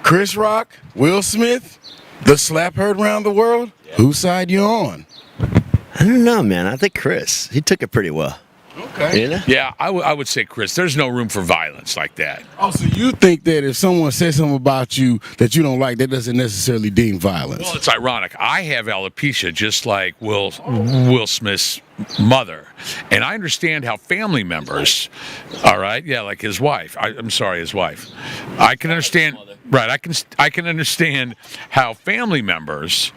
Chris Rock, Will Smith, the slap heard around the world. Yeah. Whose side you on? I don't know, man. I think Chris. He took it pretty well. Okay. You know? Yeah, I would say Chris. There's no room for violence like that. Oh, so you think that if someone says something about you that you don't like, that doesn't necessarily deem violence? Well, it's ironic. I have alopecia just like Will Smith's mother. And I understand how family members, all right, yeah, like his wife. I'm sorry, his wife. I can understand, right, I can understand how family members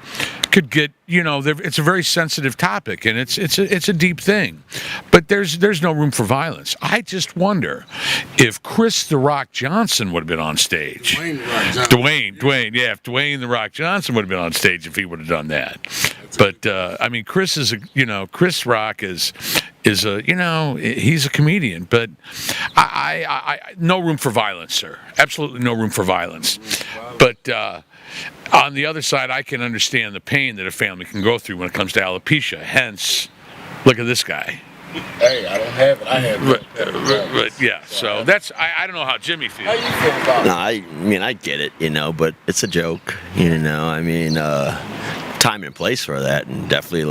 could get, it's a very sensitive topic, and it's a deep thing. But there's no room for violence. I just wonder if Chris the Rock Johnson would have been on stage. Dwayne, yeah, if Dwayne the Rock Johnson would have been on stage if he would have done that. But Chris is Chris Rock is he's a comedian, but I no room for violence, sir. Absolutely no room for violence. But on the other side, I can understand the pain that a family can go through when it comes to alopecia. Hence, look at this guy. Hey, I don't have it. I have it. But yeah, so that's I don't know how Jimmy feels. How you feel about it? No, I get it, but it's a joke, time and place for that, and definitely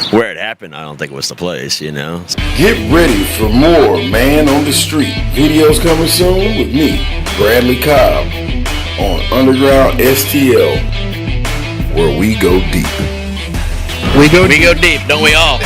where it happened, I don't think it was the place, Get ready for more Man on the Street videos coming soon with me, Bradley Cobb, on Underground STL, where we go deep. We go deep, don't we all?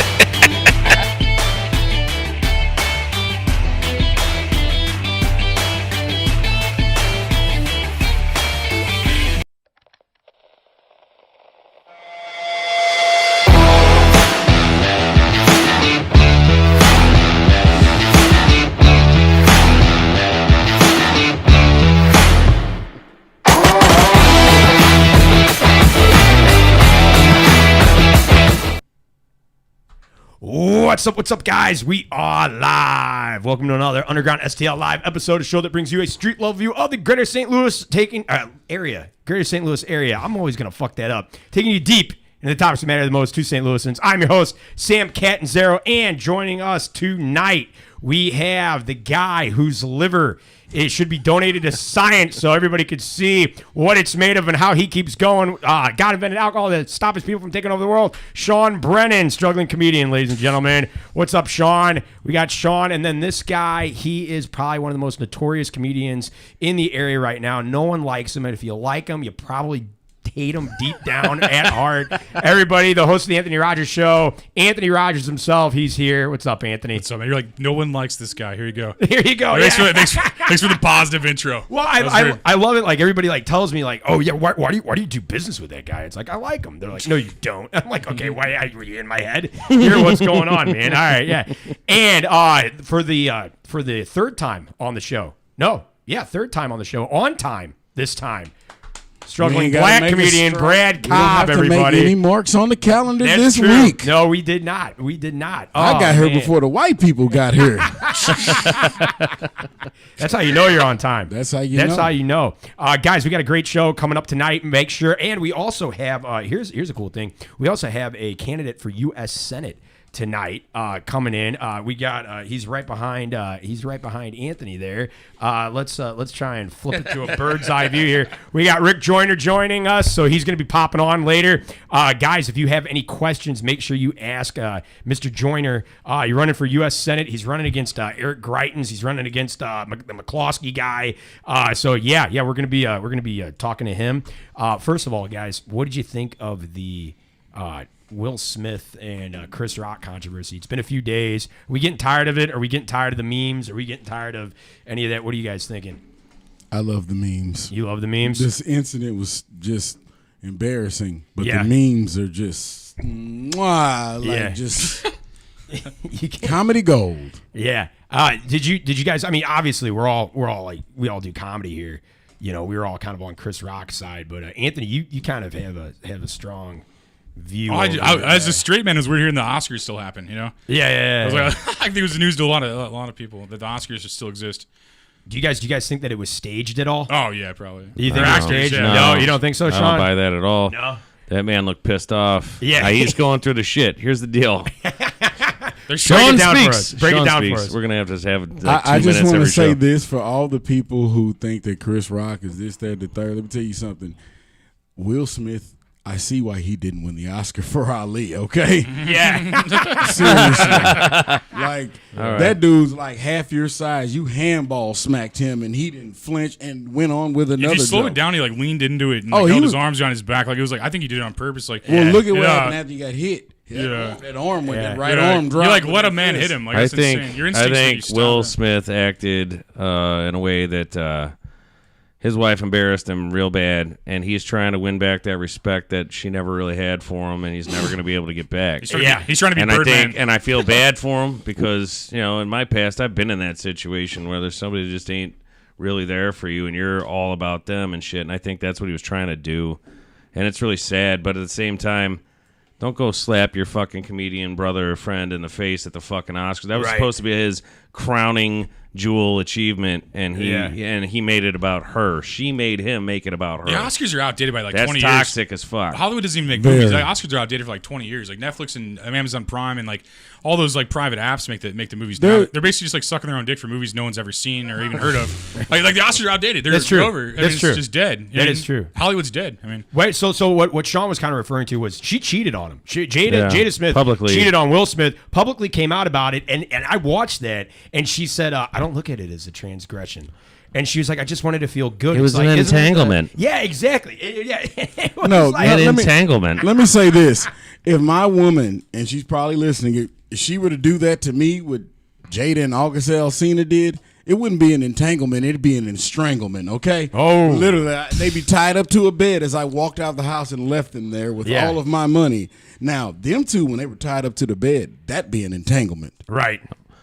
What's up, guys? We are live. Welcome to another Underground STL Live episode, a show that brings you a street-level view of the Greater St. Louis Greater St. Louis area. I'm always going to fuck that up. Taking you deep into the topics that matter the most to St. Louisans. I'm your host, Sam Catanzaro, and joining us tonight, we have the guy whose liver it should be donated to science so everybody could see what it's made of and how he keeps going. God invented alcohol to stop his people from taking over the world. Sean Brennan, struggling comedian, ladies and gentlemen. What's up, Sean? We got Sean, and then this guy, he is probably one of the most notorious comedians in the area right now. No one likes him, and if you like him, you probably hate him deep down at heart. Everybody, the host of the Anthony Rogers Show, Anthony Rogers himself, he's here. What's up, Anthony? What's up, man? You're like, no one likes this guy. Here you go. Here you go. Thanks for the positive intro. Well, I love it. Like, everybody tells me oh yeah, why do you do business with that guy? It's like, I like him. They're like, no, you don't. I'm like, okay, why are you in my head? Hear what's going on, man. All right, yeah. And for the third time on the show. Third time on the show, on time this time. Struggling black comedian Brad Cobb, everybody. We don't have to make any marks on the calendar this true. week. No, we did not. I got here before the white people got here. That's how you know you're on time. That's how you know. Guys, we got a great show coming up tonight. Make sure, and we also have, here's a cool thing. We also have a candidate for U.S. Senate tonight coming in. We got he's right behind Anthony there. Let's try and flip it to a bird's eye view here. We got Rickey Joiner joining us, so he's going to be popping on later. Guys, if you have any questions, make sure you ask Mr. Joiner. You're running for U.S. Senate. He's running against Eric Greitens. He's running against the McCloskey guy. So yeah, we're going to be talking to him. First of all, guys, what did you think of the Will Smith and Chris Rock controversy? It's been a few days. Are we getting tired of it? Are we getting tired of the memes? Are we getting tired of any of that? What are you guys thinking? I love the memes. You love the memes? This incident was just embarrassing, but the memes are just just comedy gold. Yeah. Did you guys? I mean, obviously we all do comedy here. We were all kind of on Chris Rock's side, but Anthony, you kind of have a strong view. As a straight man, it was weird hearing the Oscars still happen. Yeah. I think it was the news to a lot of people that the Oscars still exist. Do you guys think that it was staged at all? Oh yeah, probably. You think it was staged? Yeah. No, you don't think so, Sean? I don't buy that at all. No. That man looked pissed off. Yeah. He's going through the shit. Here's the deal. Break it down for us. Break it down for us. We're gonna have to have like 2 I just minutes want to every say show. this for all the people who think that Chris Rock is this, that, the third. Let me tell you something. Will Smith, I see why he didn't win the Oscar for Ali, okay? Yeah. Seriously. Like, that dude's like half your size. You handball smacked him, and he didn't flinch and went on with another If you slow joke. it down, he like leaned into it and Oh, like, he held was- his arms around his back. Like it was like I think he did it on purpose. Like Well, look at what Yeah. happened after you got hit. That arm went, that right Yeah. arm dropped. You like with let a the man fist. hit him. Like I that's think insane. Your instincts make you stop. Will Smith acted in a way that his wife embarrassed him real bad, and he's trying to win back that respect that she never really had for him, and he's never going to be able to get back. He's trying to be and Birdman. I feel bad for him because in my past I've been in that situation where there's somebody that just ain't really there for you, and you're all about them and shit. And I think that's what he was trying to do, and it's really sad. But at the same time, don't go slap your fucking comedian brother or friend in the face at the fucking Oscars. That was supposed to be his crowning jewel achievement, and he made it about her. She made him make it about her. The Oscars are outdated by like That's 20 toxic years. as fuck. Hollywood doesn't even make Very. movies. Like, Oscars are outdated for like 20 years. Like Netflix and Amazon Prime and like all those like private apps make the movies now. They're basically just like sucking their own dick for movies no one's ever seen or even heard of. Like the Oscars are outdated. They're That's true. over. I mean, That's it's true. just dead. That is true. Hollywood's dead. I mean, Wait, so what Sean was kind of referring to was she cheated on him. Jada Smith publicly cheated on Will Smith, publicly came out about it, and I watched that, and she said, I don't look at it as a transgression. And she was like, I just wanted to feel good. It was like, an isn't it entanglement. yeah, exactly. It was No, like- An let me- entanglement. Let me say this. If my woman, and she's probably listening, if she were to do that to me, what Jada and August Alsina did, it wouldn't be an entanglement. It'd be an estranglement, okay? Oh. Literally, they'd be tied up to a bed as I walked out the house and left them there with Yeah. all of my money. Now, them two, when they were tied up to the bed, that'd be an entanglement. right.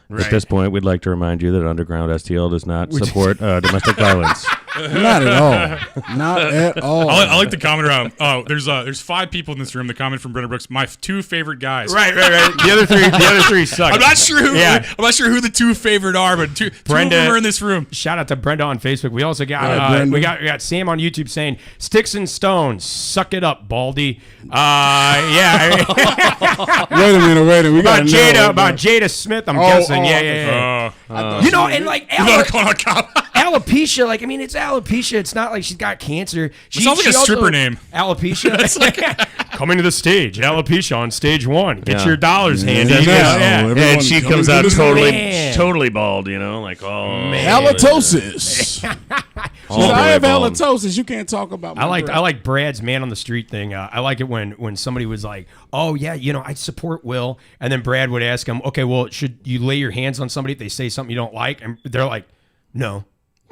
At this point, we'd like to remind you that Underground STL does not support domestic violence. Not at all. Not at all. I like the comment around. Oh, there's 5 people in this room. The comment from Brendan Brooks. My 2 favorite guys. Right. The other three suck. I'm not sure who. Yeah. I'm not sure who the 2 favorite are, but two of them are in this room. Shout out to Brenda on Facebook. We also got All right, Brenda. we got Sam on YouTube saying "Sticks and Stones, suck it up, Baldy." Yeah, Wait a minute. We got about Jada Smith. I'm guessing. Yeah. You know, and like alopecia. Like, I mean, it's alopecia. It's not like she's got cancer. She sounds like a stripper also- name. Alopecia. It's like coming to the stage. Alopecia on stage 1. Get Yeah. your dollars handy. Yeah. Yeah. Everyone And she coming comes to out this Man. totally bald, like, oh. Halitosis. All the I way have bald. halitosis. You can't talk about my I breath. like Brad's man on the street thing. I like it when somebody was like, "Oh yeah, I support Will," and then Brad would ask him, "Okay, well, should you lay your hands on somebody if they say something you don't like?" And they're like, "No,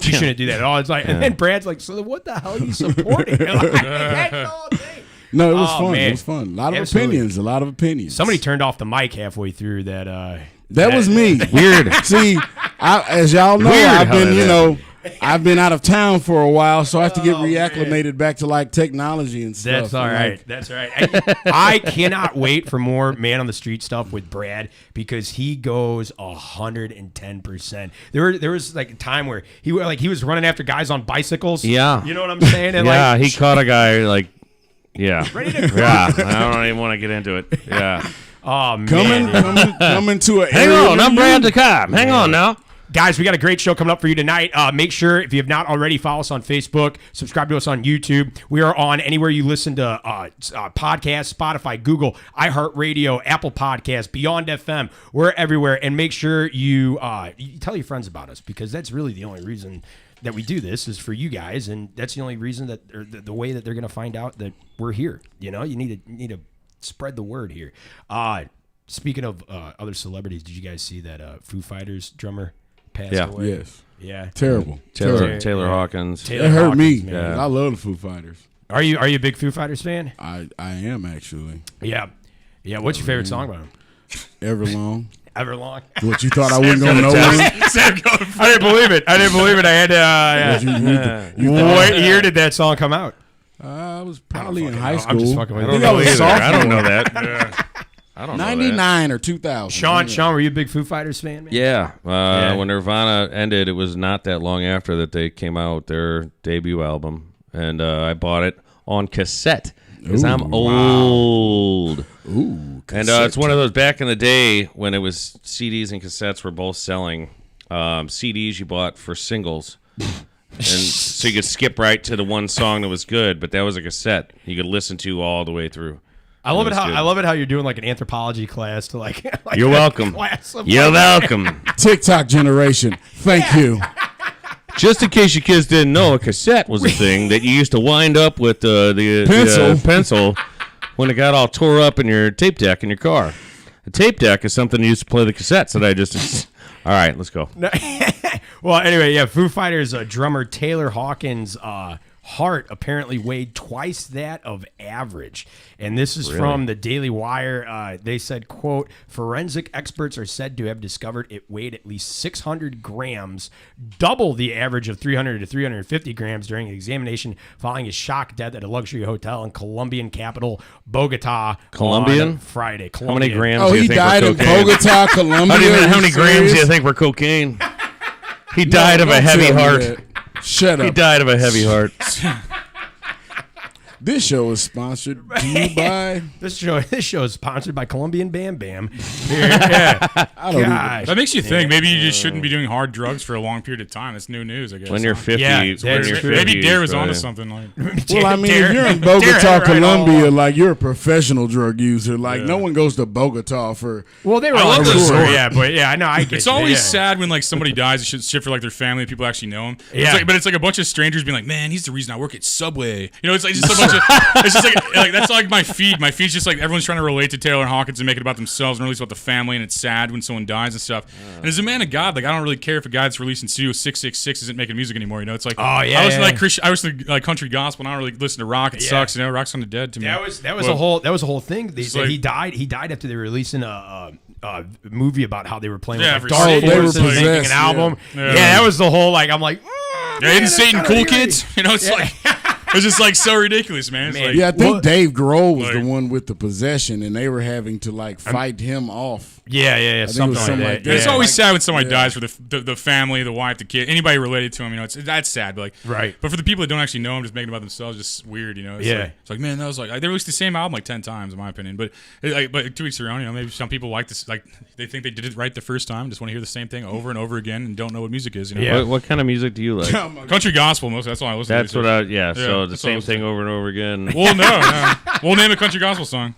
you shouldn't do that at all." It's like, and then Brad's like, "So what the hell are you supporting?" Like, that's the whole thing. No, it was Oh, fun. man. It was fun. A lot of Absolutely. opinions. A lot of opinions. Somebody turned off the mic halfway through that. That was me. Weird. See, as y'all know, Weird I've how been, that I've been out of town for a while, so I have to get reacclimated back to like technology and stuff. That's all And, right. like, That's all right. I cannot wait for more man on the street stuff with Brad because he goes 110%. There was like a time where he was running after guys on bicycles. Yeah. You know what I'm saying? And Yeah, like, he caught a guy, like, yeah. ready to Yeah, I don't even want to get into it. Yeah. oh man. coming to a Hang area on, near I'm you. Brad the Cop. Hang on now. Guys, we got a great show coming up for you tonight. Make sure, if you have not already, follow us on Facebook, subscribe to us on YouTube. We are on anywhere you listen to podcasts, Spotify, Google, iHeartRadio, Apple Podcasts, Beyond FM. We're everywhere. And make sure you tell your friends about us because that's really the only reason that we do this is for you guys. And that's the only reason that or the way that they're going to find out that we're here. You need to spread the word here. Speaking of other celebrities, did you guys see that Foo Fighters drummer passed Yeah. away? Yes. Yeah. Terrible. Taylor Hawkins. Taylor It hurt Hawkins, me. man. I love the Foo Fighters. Are you a big Foo Fighters fan? I am actually. Yeah. Yeah. What's your favorite song by them? Everlong. Everlong. What you thought I wasn't gonna know? Sam going I didn't believe it. I had to. What year did that song come out? I was probably in fucking high know. school. I'm just fucking with I you. think I was a I don't know sophomore. that. I don't know that. 99 or 2000. Sean, were you a big Foo Fighters fan, man? Yeah. Yeah. When Nirvana ended, it was not that long after that they came out with their debut album. And I bought it on cassette because I'm old. Ooh, And it's one of those back in the day when it was CDs and cassettes were both selling. CDs you bought for singles. And so you could skip right to the one song that was good, but that was a cassette you could listen to all the way through. I love it how you're doing like an anthropology class to like You're welcome. You're welcome. TikTok generation. Thank you. Just in case you kids didn't know, a cassette was a thing that you used to wind up with the pencil when it got all tore up in your tape deck in your car. A tape deck is something you used to play the cassettes that I just... All right, let's go. Well, anyway, yeah, Foo Fighters drummer Taylor Hawkins' heart apparently weighed twice that of average. And this is from the Daily Wire. They said, quote, forensic experts are said to have discovered it weighed at least 600 grams, double the average of 300 to 350 grams during an examination following his shock death at a luxury hotel in Colombian capital, Bogota, on Friday. How many grams Oh, do you he think died were in cocaine? Bogota, Colombia. How many grams do you think were cocaine? He died of a heavy heart. Shut up. He died of a heavy heart. This show is sponsored to you by... This show is sponsored by Colombian Bam Bam. Yeah. I don't even... That makes you think maybe you just shouldn't be doing hard drugs for a long period of time. That's new news, I guess. When you're 50, Yeah, when you're 50 maybe Dare was probably. onto something. Like, Well, I mean, if you're in Bogota, Colombia, like, you're a professional drug user. Like, no one goes to Bogota for... Well, they were I all love over, this story. yeah, but yeah, I know. I get it's you, always yeah. sad when like somebody dies. It's shit for like their family. People actually know him. Yeah. But it's like a bunch of strangers being like, "Man, he's the reason I work at Subway." You know, it's like just a bunch of. It's just like that's like my feed. My feed's just like everyone's trying to relate to Taylor Hawkins and make it about themselves and release about the family. And it's sad when someone dies and stuff. And as a man of God, like I don't really care if a guy that's releasing Studio 666 isn't making music anymore. You know, it's like Oh, yeah, I was yeah. like I was like country gospel. And I don't really listen to rock. It sucks. You know, rock's kind of dead to me. That was Well, a whole thing. like- He died after they were releasing a movie about how they were playing Yeah, with for like, dark Satan. They were forces and making an possessed, album. yeah. Yeah, that was the whole like I'm like. Yeah, isn't Satan that's cool, gotta be kids? You know, it's like it's just like so ridiculous, man. It's like, Yeah, I think Dave Grohl was Like- the one with the possession, and they were having to, like, fight him off. Yeah, think it was something something like like that. that. It's Yeah. always sad when somebody dies for the family, the wife, the kid, anybody related to him. You know, that's sad. But like, Right. But for the people that don't actually know him, just making it about themselves, just weird. You know. It's Yeah. Like, it's like, man, that was like they released the same album like 10 times, in my opinion. But but 2 weeks around, you know, maybe some people like this, like they think they did it right the first time, just want to hear the same thing over and over again, and don't know what music is. You know. Yeah. What kind of music do you like? Country gospel, mostly. That's all I listen That's to. what I, yeah, so the that's same what I thing over and over again. Well, no. We'll name a country gospel song.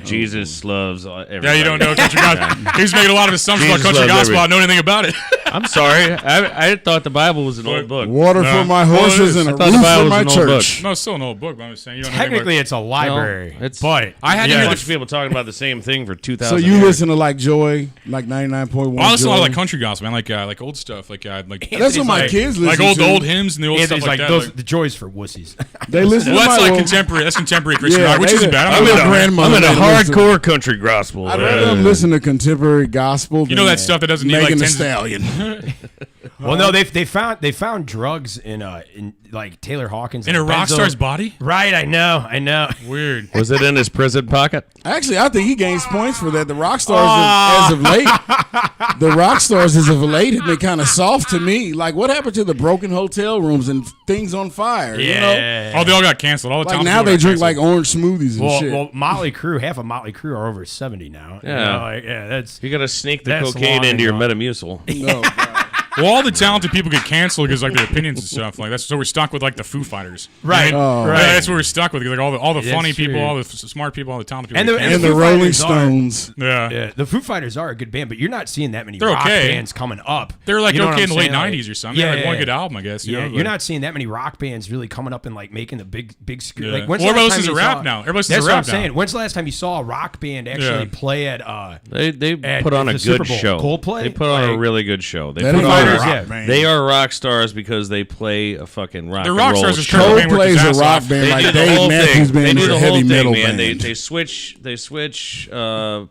Jesus loves everybody. Yeah, you don't know country gospel. He's making a lot of assumptions about Jesus country loves gospel. I don't know anything about it. I'm sorry. I thought the Bible was an old book. Water No. for my Well, it horses is. and I a thought the roof Bible for my was an old church. No, it's still an old book, but I'm just saying you don't know anything Technically, about it's a library. it's- but I had to Yeah, hear a the bunch of people talking about the same thing for 2,000 So you years. listen to, like, Joy, like 99.1 Well, I listen to a lot Joy. of like country gospel, man, like old stuff, like That's what my like- kids like listen old to. hymns and the old Anthony's stuff like like that. those like- the joys for wussies. They listen well, to that's my like contemporary. That's contemporary Christian Yeah, rock, which they- isn't bad. I'm I'm a not about it. grandmother. I'm in a that listen- hardcore country gospel. I'd rather them listen to contemporary gospel. You know that stuff that doesn't need like Megan Thee 10 Stallion. Well, no, they found drugs in like Taylor Hawkins in a rock benzo- star's body. Right, I know. Weird. Was it in his prison pocket? Actually, I think he gains points for that. The rock stars, as of late, the rock stars as of late have been kind of soft to me. Like, what happened to the broken hotel rooms and things on fire? You know? Yeah. Oh, they all got canceled. All the Like talented now people they got drink like canceled. orange smoothies and shit. Well, Motley Crue, half of Motley Crue are over 70 now. You Yeah. know, like, that's You got to sneak the That's cocaine long into your gone. Metamucil. No, God. Well, all the talented people get canceled because like their opinions and stuff. Like that's so we're stuck with like the Foo Fighters. right. Oh. right. Yeah, that's what we're stuck with. Like all the That's funny people, true. all the smart people, all the talented people. And get the- canceled. and the Foo Rolling Fighters are- Stones. yeah. Yeah, the Foo Fighters are a good band, but you're not seeing that many They're rock okay. bands coming up. They're like You know what okay I'm in the late saying? Like, '90s or something. Yeah, like one good album, I guess. Yeah, You know, you're not seeing that many rock bands really coming up and like making the big screen. Yeah. Like, when's Well, the everybody last listens time to you rap saw- now. Everybody listens That's to what rap I'm saying. now. When's the last time you saw a rock band actually Yeah. play at They At put on the a Super good Bowl. show. Coldplay? They put on a Like- really good show. They That put ain't on no Fighters, rock yeah. band. They are rock stars because they play a fucking rock They're and rock roll stars. Is show. Kurt Cobain worked his Coldplay's a ass rock off. band They like do the Dave whole Matthews thing. Band They is do a the heavy whole metal thing, man. band. They switch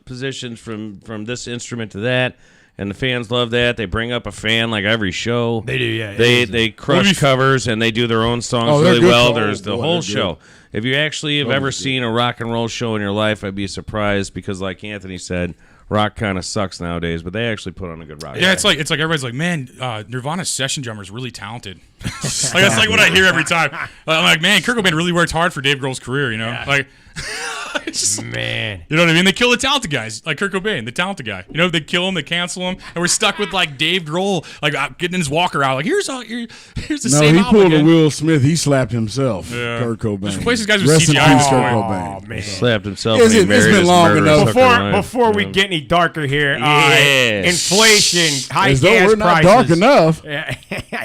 positions from this instrument to that, and the fans love that. They bring up a fan like every show. They do, yeah. They crush covers and they do their own songs Oh, they're really good. well. Oh, There's the boy, whole they're show. If you actually have ever seen a rock and roll show in your life, I'd be surprised because, like Anthony said, rock kind of sucks nowadays, but they actually put on a good rock. Yeah, it's like everybody's like, man, Nirvana's session drummer is really talented. Like that's like what I hear every time. I'm like, man, Kurt Cobain really worked hard for Dave Grohl's career, you know? Yeah. Like, it's just, Man. you know what I mean? They kill the talented guys, like Kurt Cobain, the talented guy. You know, they kill him, they cancel him, and we're stuck with like Dave Grohl, like getting his walker out. Like, here's the No, same he album pulled a again. Will Smith. He slapped himself. Yeah. Kurt Cobain. Just replace these guys with Rest in CGI. peace, Kurt Oh, Cobain. man. Slapped himself. It's and he been married his long murderous enough. fucking wife. Before we get any darker here, Yes. inflation, high As though gas we're not prices. dark enough.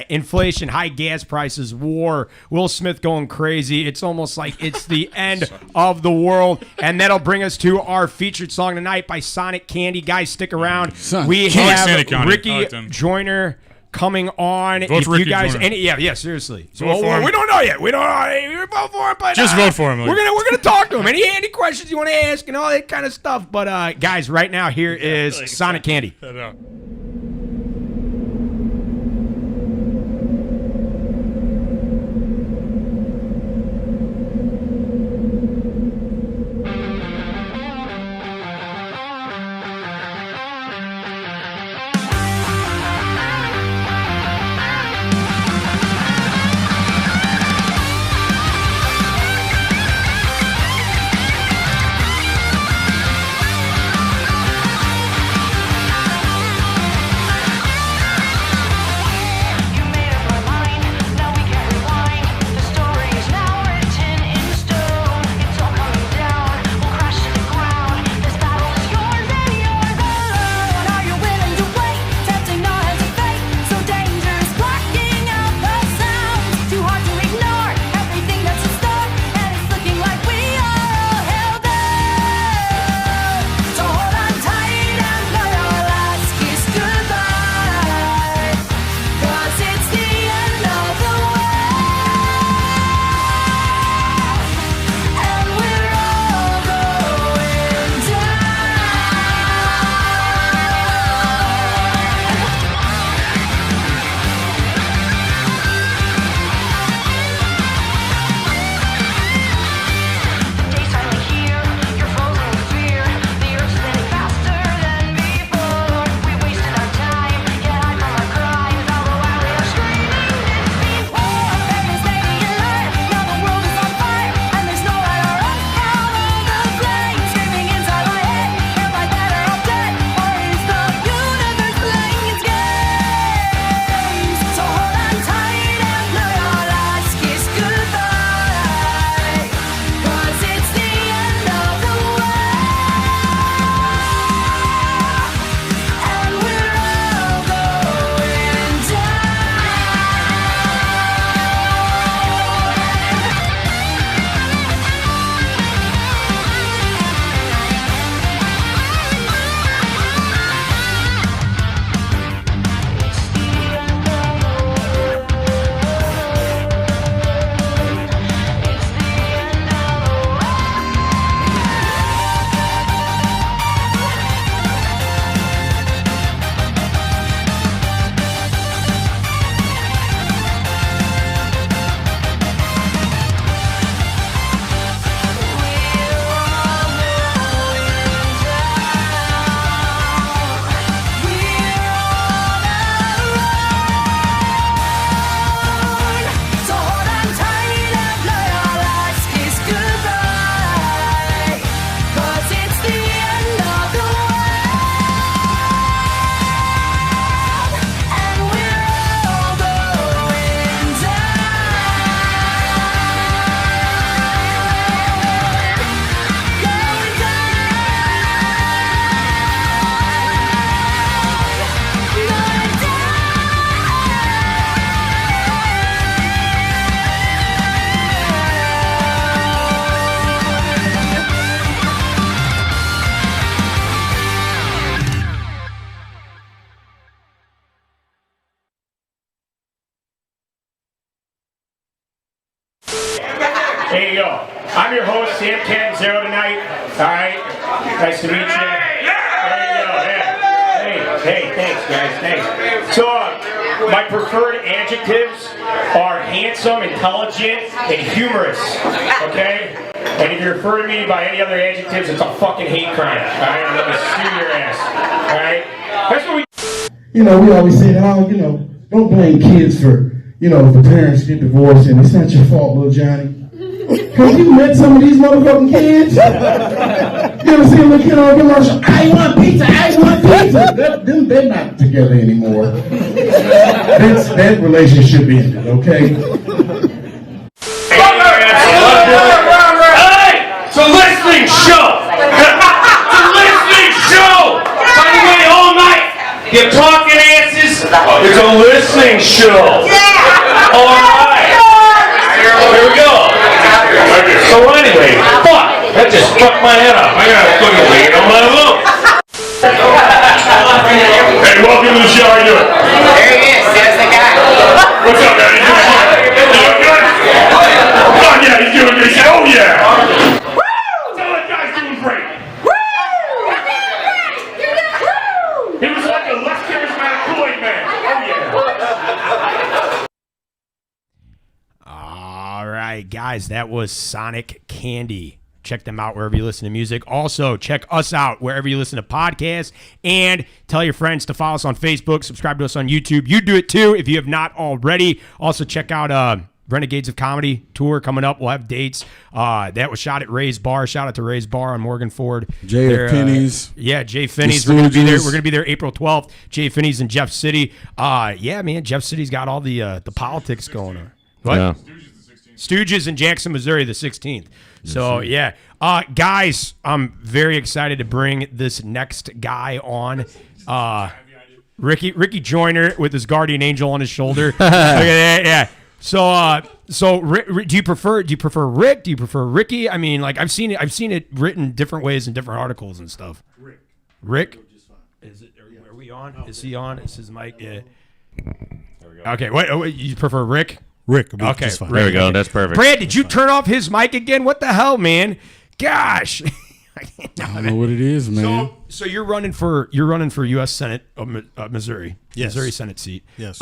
Inflation, high gas prices, war, Will Smith going crazy. It's almost like it's the end of the world. And that'll bring us to our featured song tonight by Sonic Candy. Guys, stick around. We have Sonic Candy. I Rickey like them. Joiner coming on. Vote for Rickey Joiner. Yeah, seriously. So, Vote for him. we don't know yet. We don't know. Vote for him, but Just vote for him. We're gonna talk to him. Any questions you want to ask and all that kind of stuff. But guys, right now here is Sonic Candy. I know. There you go. I'm your host, Sam Catanzaro tonight. All right. Nice to meet you. There you go. Yeah. Hey, thanks, guys. Thanks. So, my preferred adjectives are handsome, intelligent, and humorous. Okay? And if you refer to me by any other adjectives, it's a fucking hate crime. Alright? I'm gonna sue your ass. Alright? That's what we. We always say, don't blame kids for, if the parents get divorced and it's not your fault, little Johnny. Have you met some of these motherfucking kids? You ever see a little kid on a commercial? I want pizza. They're not together anymore. That relationship ended, okay? Hey! It's a listening show! It's a listening show! By the way, all night, you're talking asses. It's a listening show. Yeah! Alright. Here we go. So anyway, fuck! That just fucked my head up. I gotta fucking wait on my look. Hey, welcome to the show. How you doing? There he is. That's the guy. What's up, man? You doing good? Oh yeah, he's doing good. Oh yeah. Tell that guy's doing great. He was like a less charismatic Kool-Aid man. Oh yeah. All right, guys, that was Sonic Candy. Check them out wherever you listen to music. Also, check us out wherever you listen to podcasts. And tell your friends to follow us on Facebook. Subscribe to us on YouTube. You do it too if you have not already. Also, check out Renegades of Comedy tour coming up. We'll have dates. That was shot at Ray's Bar. Shout out to Ray's Bar on Morgan Ford. Jay Finney's. Yeah, Jay Finney's. We're gonna be there. We're gonna be there April 12th. Jay Finney's in Jeff City. Yeah, man, Jeff City's got all the politics going on. What? Yeah. Stooges in Jackson, Missouri, the 16th. So, yeah. Guys, I'm very excited to bring this next guy on. Rickey Joiner with his guardian angel on his shoulder. Look at that, yeah. So do you prefer Rick? Do you prefer Ricky? I mean, like I've seen it written different ways in different articles and stuff. Rick? Is it? Are we on? Is he on? Is his mic? Yeah. There we go. Okay. What you prefer, Rick? Rick. Okay. There we go. That's perfect. Brad, did you turn off his mic again? What the hell, man? Gosh. I don't know what it is, man. So you're running for U.S. Senate of Missouri. Yes. Missouri Senate seat. Yes.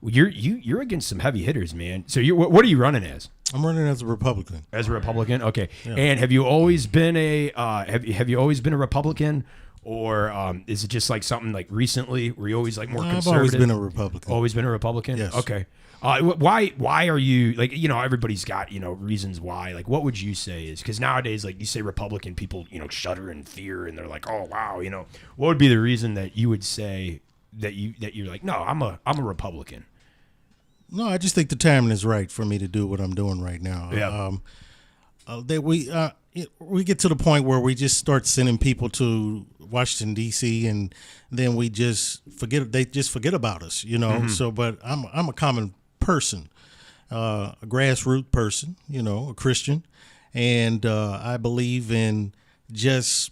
You're against some heavy hitters, man. So what are you running as? I'm running as a Republican. As a Republican, okay. Yeah. And have you always been a have you always been a Republican, or is it just like something like recently? Were you always like more conservative? I've always been a Republican. Always been a Republican. Yes. Okay. Why are you like, everybody's got, reasons why, like, what would you say is, because nowadays, like, you say Republican, people, shudder in fear and they're like, oh wow, what would be the reason that you would say that you're like, no, I'm a Republican? No, I just think the timing is right for me to do what I'm doing right now. Yeah. That we get to the point where we just start sending people to Washington D.C. and then we just forget. They just forget about us, Mm-hmm. So, but I'm a common person, a grassroots person, a Christian, and I believe in just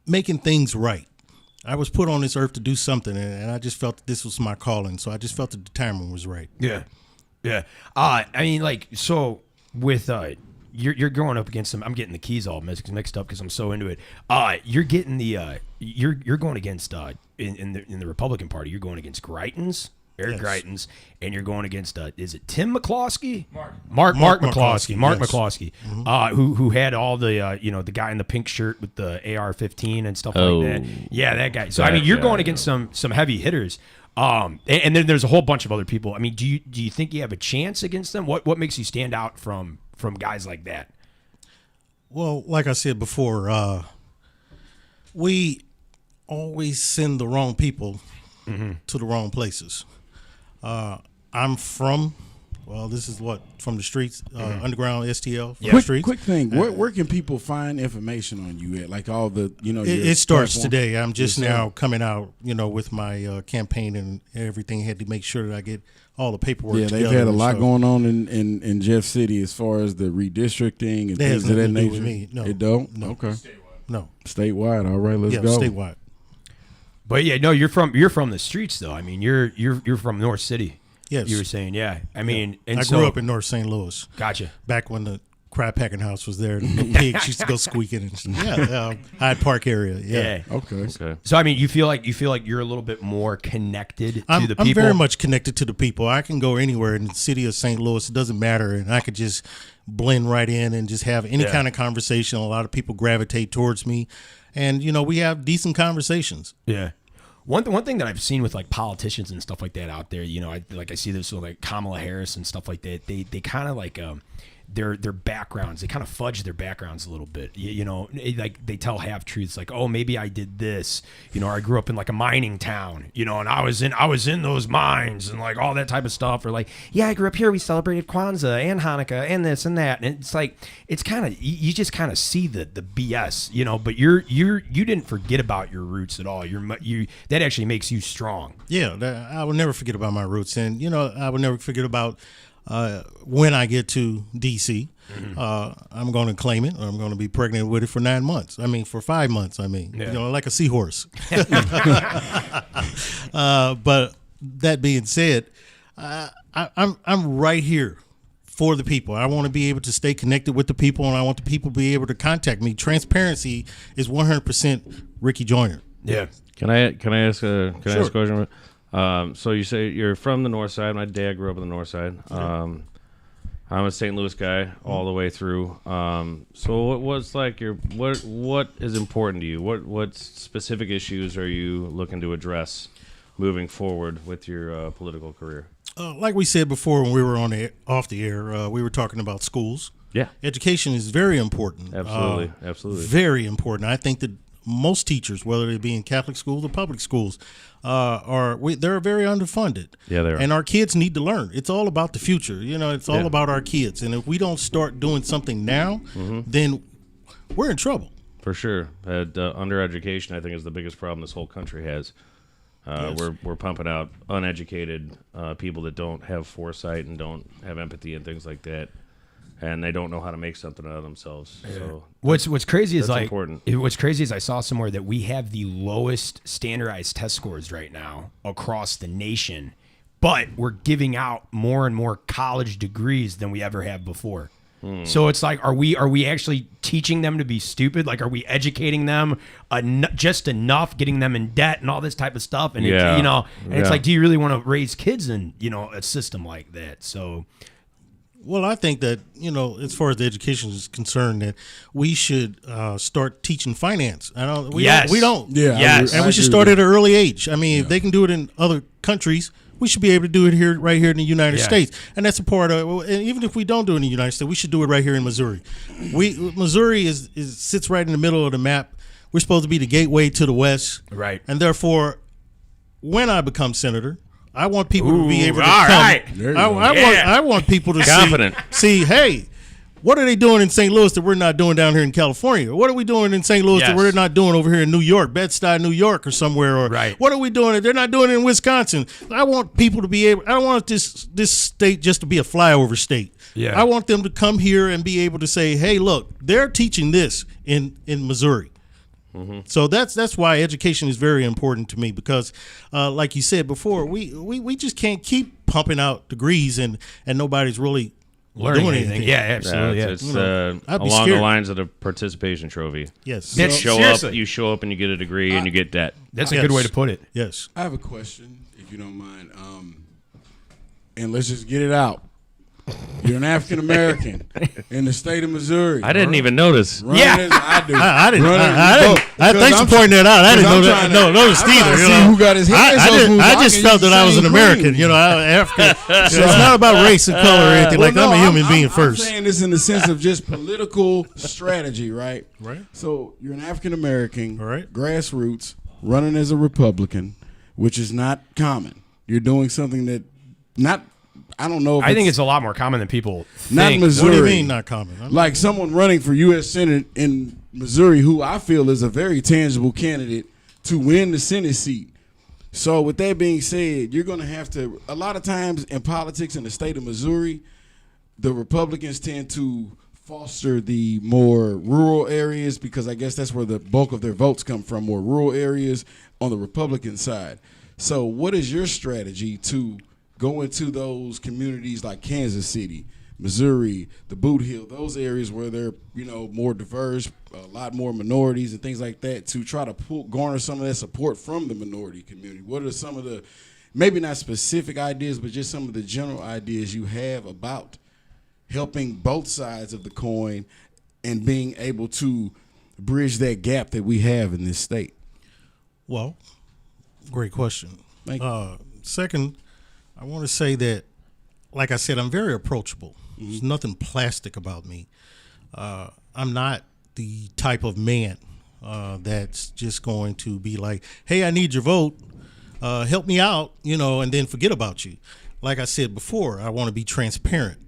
making things right. I was put on this earth to do something, and I just felt that this was my calling. So I just felt that the timing was right. Yeah. Yeah. I mean, like, so with you're going up against some. I'm getting the keys all mixed up because I'm so into it. You're getting the you're going against in the Republican Party. You're going against Eric Greitens, and you're going against is it Tim McCloskey? Mark McCloskey. Mark Yes. McCloskey, who had all the the guy in the pink shirt with the AR-15 and stuff like that. Yeah, that guy. So I mean, you're going against some heavy hitters. And then there's a whole bunch of other people. I mean, do you think you have a chance against them? What makes you stand out from guys like that? Well, like I said before, we always send the wrong people to the wrong places. I'm from, this is from the streets, underground STL. From the streets. Quick thing, where can people find information on you at? Like all the, It starts platform? today. I'm just Yes, now coming out, with my campaign and everything. I had to make sure that I get all the paperwork Yeah, together. they've had a lot So going on in Jeff City as far as the redistricting and That has things of that nothing to do nature. with me. No. It don't? No. Okay. No. Statewide. All right, let's Yeah, go. statewide. But yeah, no, you're from the streets though. I mean, you're from North City. Yes. You were saying, yeah. I mean, and I so, grew up in North St. Louis. Gotcha. Back when the crab packing house was there. And the pigs used to go squeaking and stuff. Yeah, Hyde Park area. Yeah. Okay. So I mean, you feel like you're a little bit more connected to the people. I'm very much connected to the people. I can go anywhere in the city of St. Louis. It doesn't matter, and I could just blend right in and just have any kind of conversation. A lot of people gravitate towards me, and we have decent conversations. Yeah. One thing that I've seen with like politicians and stuff like that out there, I see this with like Kamala Harris and stuff like that. They kind of like their backgrounds. They kind of fudge their backgrounds a little bit. Like they tell half truths, like, oh, maybe I did this. Or I grew up in like a mining town. And I was in those mines and like all that type of stuff. Or like, yeah, I grew up here. We celebrated Kwanzaa and Hanukkah and this and that. And it's like it's kind of you just kind of see the BS. But you didn't forget about your roots at all. That actually makes you strong. Yeah, I will never forget about my roots, and I will never forget about. When I get to D.C., I'm going to claim it. I'm going to be pregnant with it for 9 months. I mean, for 5 months. I mean, like a seahorse. But that being said, I'm right here for the people. I want to be able to stay connected with the people, and I want the people to be able to contact me. Transparency is 100% Rickey Joiner. Yeah. Can I ask a question? So you say you're from the north side. My dad grew up on the north side. I'm a St. Louis guy all the way through. So what was like what is important to you? What specific issues are you looking to address moving forward with your political career? Like we said before when we were off the air, we were talking about schools. Yeah. Education is very important. Absolutely. Very important. I think that most teachers, whether they be in Catholic schools or public schools, they're very underfunded. Yeah, they are. And our kids need to learn. It's all about the future. It's all about our kids. And if we don't start doing something now, then we're in trouble. For sure. Undereducation, I think, is the biggest problem this whole country has. We're pumping out uneducated people that don't have foresight and don't have empathy and things like that. And they don't know how to make something out of themselves. Yeah. So what's crazy is like important. What's crazy is I saw somewhere that we have the lowest standardized test scores right now across the nation, but we're giving out more and more college degrees than we ever have before. So it's like, are we actually teaching them to be stupid? Like, are we educating them just enough, getting them in debt and all this type of stuff? And it's like, do you really want to raise kids in a system like that? So. Well, I think that, as far as the education is concerned, that we should start teaching finance. We don't. Yeah. Yes. And we should start at an early age. I mean, if they can do it in other countries, we should be able to do it right here in the United States. And that's a part of it. And even if we don't do it in the United States, we should do it right here in Missouri. Missouri sits right in the middle of the map. We're supposed to be the gateway to the West. Right. And therefore, when I become senator, I want people to be able to come. Right. I want people to see, hey, what are they doing in St. Louis that we're not doing down here in California? What are we doing in St. Louis that we're not doing over here in New York, Bed-Stuy, New York, or somewhere? Or what are we doing that they're not doing in Wisconsin? I want people to be able. I don't want this state just to be a flyover state. Yeah. I want them to come here and be able to say, hey, look, they're teaching this in Missouri. So that's why education is very important to me because, like you said before, we just can't keep pumping out degrees and nobody's really learning doing anything. Yeah, absolutely. It's along the lines of the participation trophy. Yes. You show up and you get a degree and you get debt. That's a good way to put it. Yes. I have a question, if you don't mind. And let's just get it out. You're an African American in the state of Missouri. I didn't even notice. I do. I didn't. Thanks for pointing that out. I didn't know that. Notice either. See who got his hands on who's I just felt that I was an American. African. It's not about race and color or anything. I'm a human being first. I'm saying this in the sense of just political strategy, right? Right. So you're an African American, right? Grassroots, running as a Republican, which is not common. You're doing something that not. I don't know. I think it's a lot more common than people think. Not Missouri. What do you mean not common? Like someone running for U.S. Senate in Missouri who I feel is a very tangible candidate to win the Senate seat. So with that being said, you're going to have to, a lot of times in politics in the state of Missouri, the Republicans tend to foster the more rural areas because I guess that's where the bulk of their votes come from, more rural areas on the Republican side. So what is your strategy to go into those communities like Kansas City, Missouri, the Boot Heel, those areas where they're, more diverse, a lot more minorities and things like that, to try to garner some of that support from the minority community? What are some of the, maybe not specific ideas, but just some of the general ideas you have about helping both sides of the coin and being able to bridge that gap that we have in this state? Well, great question. Thank you. Second, I want to say that, like I said, I'm very approachable. There's nothing plastic about me. I'm not the type of man that's just going to be like, hey, I need your vote. Help me out, and then forget about you. Like I said before, I want to be transparent.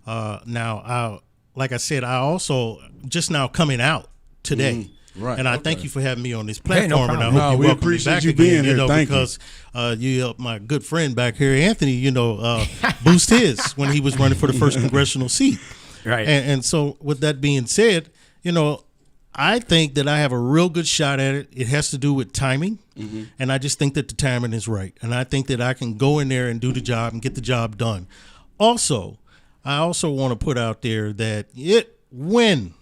Like I said, I also just now coming out today. Right. And I thank you for having me on this platform. no and I problem. hope No, you we welcome me appreciate back you again, being here. Thank you. because you helped my good friend back here, Anthony, boost his when he was running for the first congressional seat. Right. And so with that being said, I think that I have a real good shot at it. It has to do with timing. And I just think that the timing is right. And I think that I can go in there and do the job and get the job done. Also, I also want to put out there that when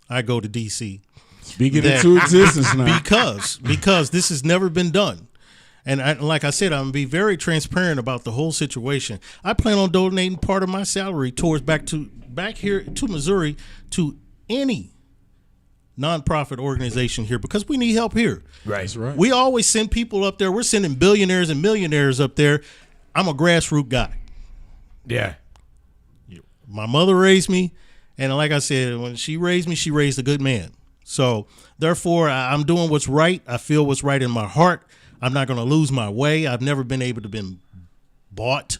I go to D.C., Speak it into existence now. because this has never been done. And like I said, I'm going to be very transparent about the whole situation. I plan on donating part of my salary towards back here to Missouri to any nonprofit organization here, because we need help here. Right. That's right. We always send people up there. We're sending billionaires and millionaires up there. I'm a grassroots guy. Yeah. My mother raised me, and like I said, when she raised me, she raised a good man. So therefore, I'm doing what's right. I feel what's right in my heart. I'm not going to lose my way. I've never been able to be bought.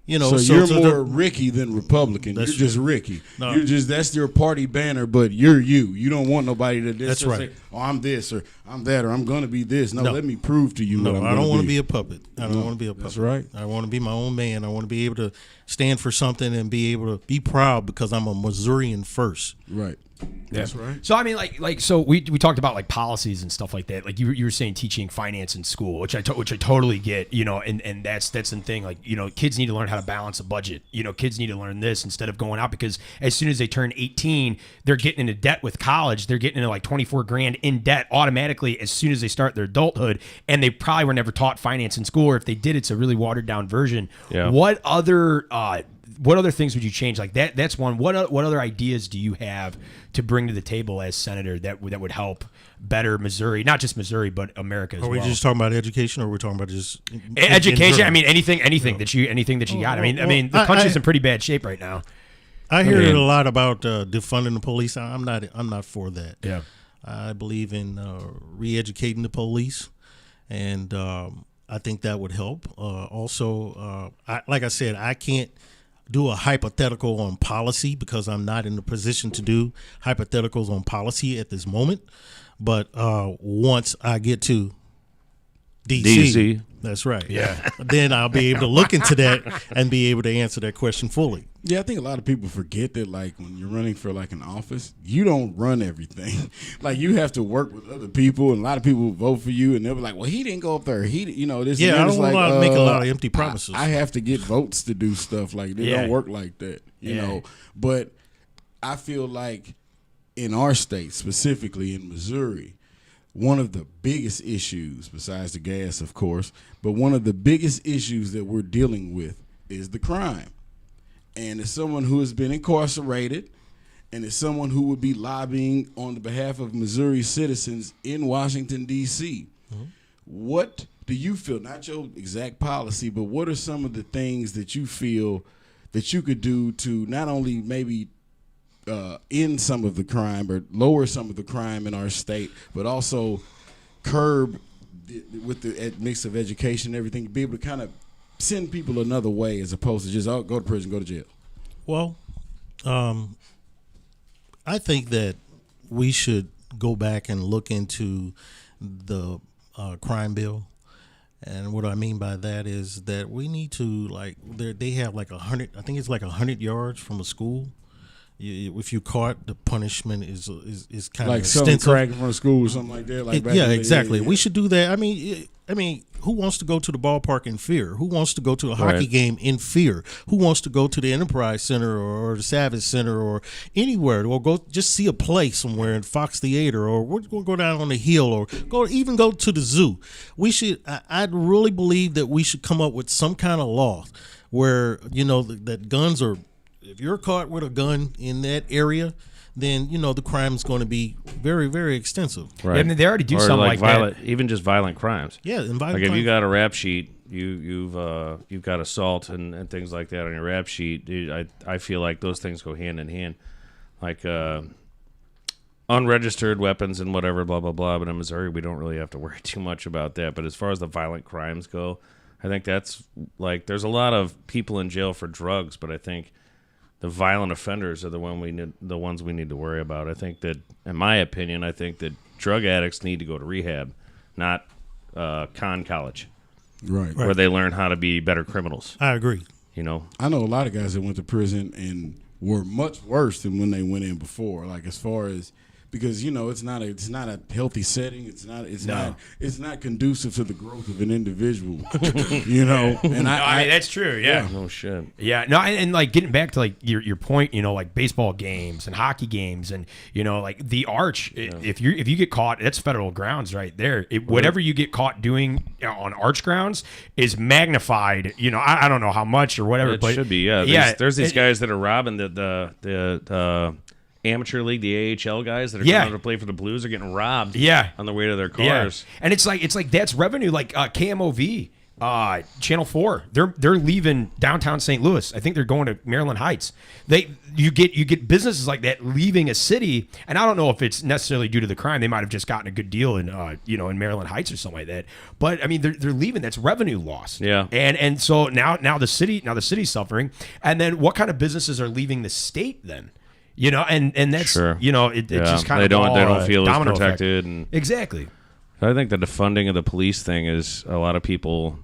So you're more Rickey than Republican. You're just Rickey. No. That's your party banner, but you're you. You don't want nobody to That's just right. say, "Oh, I'm this," or "I'm that," or "I'm going to be this." No, No. let me prove to you No, what I'm I don't want to be a puppet. I don't want to be a puppet. That's right. I want to be my own man. I want to be able to stand for something and be able to be proud because I'm a Missourian first. Right. That's right. So I mean, so we talked about like policies and stuff like that. Like you were saying, teaching finance in school, which I totally get. And that's the thing. Like kids need to learn how to balance a budget. Kids need to learn this instead of going out, because as soon as they turn 18, they're getting into debt with college. They're getting into like 24 grand in debt automatically as soon as they start their adulthood, and they probably were never taught finance in school, or if they did, it's a really watered down version. Yeah. What other things would you change? Like that's one. What other ideas do you have to bring to the table as senator that would help better Missouri, not just Missouri, but America as well? Are we just talking about education, or are we talking about just education? in I mean, anything that you got. I mean, the country's in pretty bad shape right now. I hear a lot about defunding the police. I'm not for that. Yeah. I believe in re-educating the police, and I think that would help. Also, like I said, I can't do a hypothetical on policy because I'm not in the position to do hypotheticals on policy at this moment. But once I get to DC. That's right. Yeah. Then I'll be able to look into that and be able to answer that question fully. Yeah, I think a lot of people forget that, like, when you're running for, like, an office, you don't run everything. Like, you have to work with other people, and a lot of people vote for you, and they'll be like, well, he didn't go up there. This Yeah, I don't like, want to make a lot of empty promises. I have to get votes to do stuff. Like, they don't work like that, you know. But I feel like in our state, specifically in Missouri, one of the biggest issues, besides the gas, of course, but one of the biggest issues that we're dealing with is the crime. And as someone who has been incarcerated, and as someone who would be lobbying on the behalf of Missouri citizens in Washington, D.C., what do you feel, not your exact policy, but what are some of the things that you feel that you could do to not only maybe end some of the crime or lower some of the crime in our state, but also curb with the mix of education and everything, be able to kind of send people another way as opposed to just, oh, go to prison, go to jail? Well, I think that we should go back and look into the crime bill. And what I mean by that is that we need to, like, they have like 100, I think it's like 100 yards from a school. if you caught, the punishment is kind Like of selling extensive. crack in front of school or something like that. Like back Yeah, in the day. exactly. Yeah. We should do that. I mean, who wants to go to the ballpark in fear? Who wants to go to a hockey Right. game in fear? Who wants to go to the Enterprise Center or the Savage Center or anywhere, or go just see a play somewhere in Fox Theater, or we're going to go down on the hill, or go to the zoo? We should. I'd really believe that we should come up with some kind of law where that guns are. If you're caught with a gun in that area, then the crime's going to be very, very extensive. Right. Yeah, I mean, they already do Or something like violent, that. even just violent crimes. Yeah, and Like if you got a rap sheet, you've got assault and things like that on your rap sheet. I feel like those things go hand in hand, like unregistered weapons and whatever, blah blah blah. But in Missouri, we don't really have to worry too much about that. But as far as the violent crimes go, I think that's like there's a lot of people in jail for drugs, but I think the violent offenders are the ones we need to worry about. I think that, in my opinion, I think that drug addicts need to go to rehab, not con college, Right. where they learn how to be better criminals. I agree. I know a lot of guys that went to prison and were much worse than when they went in before. Like as far as because it's not a healthy setting. It's not conducive to the growth of an individual. And I mean, that's true. Yeah. No shit. Yeah, no, and like getting back to like your point, like baseball games and hockey games, and like the arch. If you get caught, that's federal grounds right there. Whatever you get caught doing on arch grounds is magnified. I don't know how much or whatever, It but should be. Yeah. yeah. There's these guys that are robbing the amateur league, the AHL guys that are Yeah. coming to play for the Blues are getting robbed. Yeah. On their way to their Yeah. cars. And it's like that's revenue. Like KMOV, Channel 4, they're leaving downtown St. Louis. I think they're going to Maryland Heights. You get businesses like that leaving a city, and I don't know if it's necessarily due to the crime. They might have just gotten a good deal in in Maryland Heights or something like that. But I mean, they're leaving. That's revenue lost. Yeah. And so now the city's suffering. And then what kind of businesses are leaving the state then? And that's Sure. it just kind of they don't feel as domino effect. protected and Exactly. I think the defunding of the police thing is a lot of people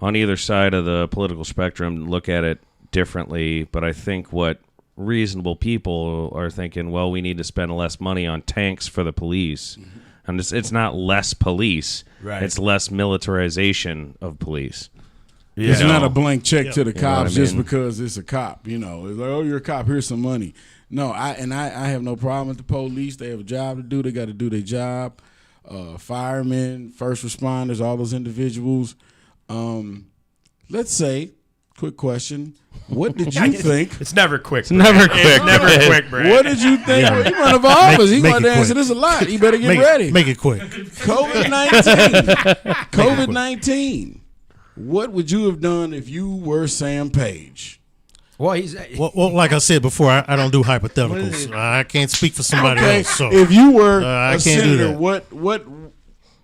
on either side of the political spectrum look at it differently, but I think what reasonable people are thinking, well, we need to spend less money on tanks for the police. And it's not less police. Right. It's less militarization of police. It's not a blank check to the You know what cops I just mean? because it's a cop. It's like, oh, you're a cop. Here's some money. No, I have no problem with the police. They have a job to do. They got to do their job. Firemen, first responders, all those individuals. Let's say, quick question. What did you think? It's never quick. Never quick. It's never quick, Brad. What did you think? Well, he run for office. He Make going it to answer quick. this a lot. He better get ready. Make it quick. COVID-19. COVID-19. What would you have done if you were Sam Page? Well, he's Well, like I said before, I don't do hypotheticals. I can't speak for somebody Okay, else. So if you were I a can't do senator, that. what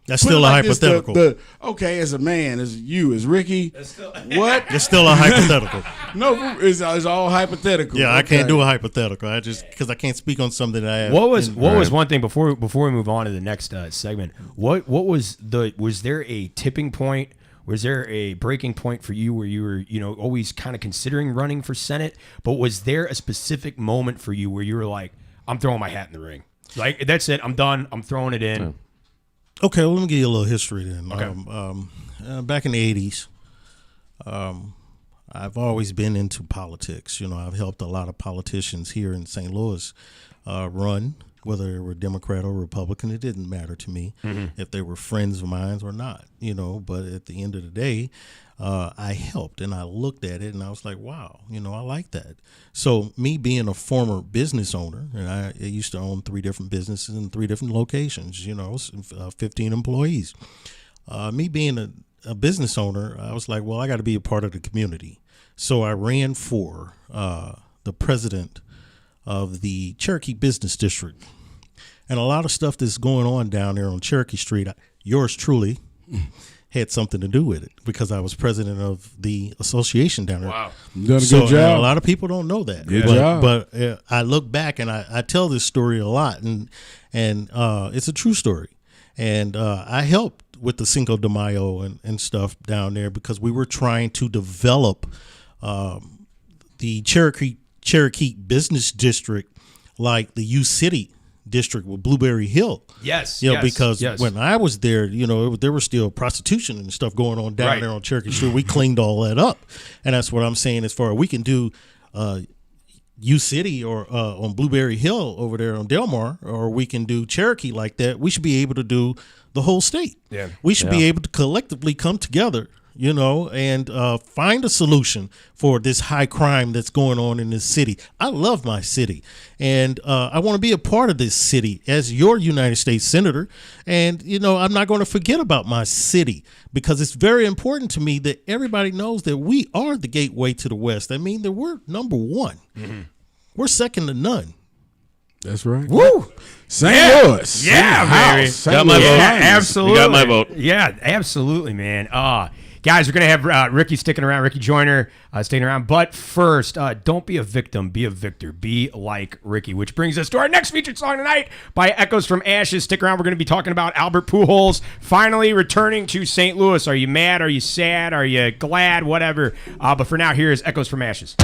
that's put it still a like this, hypothetical. okay, as a man, as you, as Ricky, what? It's still a hypothetical. No, it's all hypothetical. Yeah, I can't Okay. do a hypothetical. I just because I can't speak on something that I have. what was one thing before we move on to the next segment? Was there a tipping point? Was there a breaking point for you where you were always kind of considering running for Senate? But was there a specific moment for you where you were like, I'm throwing my hat in the ring, like that's it, I'm done, I'm throwing it in? Okay, well, let me give you a little history then. Okay. Back in the 80s, I've always been into politics. I've helped a lot of politicians here in St. Louis run, whether they were Democrat or Republican. It didn't matter to me if they were friends of mine or not, but at the end of the day, I helped and I looked at it and I was like, wow, I like that. So me being a former business owner, and I used to own 3 different businesses in 3 different locations, 15 employees. Me being a business owner, I was like, well, I got to be a part of the community. So I ran for the president of the Cherokee Business District. And a lot of stuff that's going on down there on Cherokee Street, yours truly had something to do with it because I was president of the association down there. Wow. You done a So good job. a lot of people don't know that. Good job. But I look back and I tell this story a lot, and it's a true story. And I helped with the Cinco de Mayo and stuff down there because we were trying to develop the Cherokee Cherokee business district like the U City district with Blueberry Hill. Yes. Because when I was there, there was still prostitution and stuff going on down there on Cherokee Street. We cleaned all that up. And that's what I'm saying as far as we can do U City or on Blueberry Hill over there on Delmar, or we can do Cherokee like that. We should be able to do the whole state. Yeah. We should be able to collectively come together, and find a solution for this high crime that's going on in this city. I love my city, and I want to be a part of this city as your United States Senator. And, I'm not going to forget about my city, because it's very important to me that everybody knows that we are the gateway to the West. I mean, that we're number one. Mm-hmm. We're second to none. That's right. Woo! St. Louis. Yeah, baby. Got my vote. Absolutely. You got my vote. Yeah, absolutely, man. Guys, we're going to have Rickey sticking around, Rickey Joiner staying around. But first, don't be a victim, be a victor. Be like Rickey, which brings us to our next featured song tonight by Echoes from Ashes. Stick around. We're going to be talking about Albert Pujols finally returning to St. Louis. Are you mad? Are you sad? Are you glad? Whatever. But for now, here is Echoes from Ashes.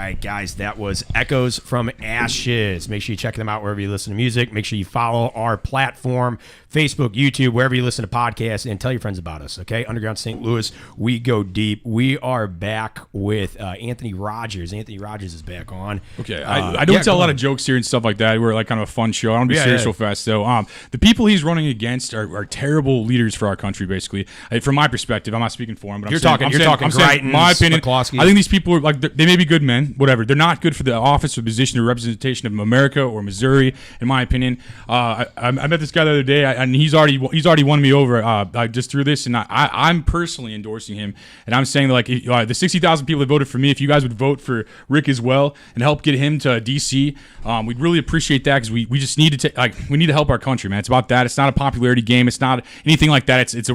right, guys, that was Echoes from Ashes. Make sure you check them out wherever you listen to music. Make sure you follow our platform, Facebook, YouTube, wherever you listen to podcasts, and tell your friends about us, okay? Underground St. Louis, we go deep. We are back with Anthony Rogers. Anthony Rogers is back on. Okay, I don't tell a lot of jokes here and stuff like that. We're like kind of a fun show. I want to be serious real fast, though. The people he's running against are terrible leaders for our country, basically. From my perspective, I'm not speaking for him, but I'm saying Greitens, my opinion. McCloskey. I think these people are like they may be good men, whatever. They're not good for the office or position or representation of America or Missouri, in my opinion. I met this guy the other day, and he's already won me over. I just threw this, and I'm personally endorsing him, and I'm saying that like the 60,000 people that voted for me, if you guys would vote for Rick as well and help get him to DC, we'd really appreciate that because we just need to we need to help our country, man. It's about that. It's not a popularity game. It's not anything like that. This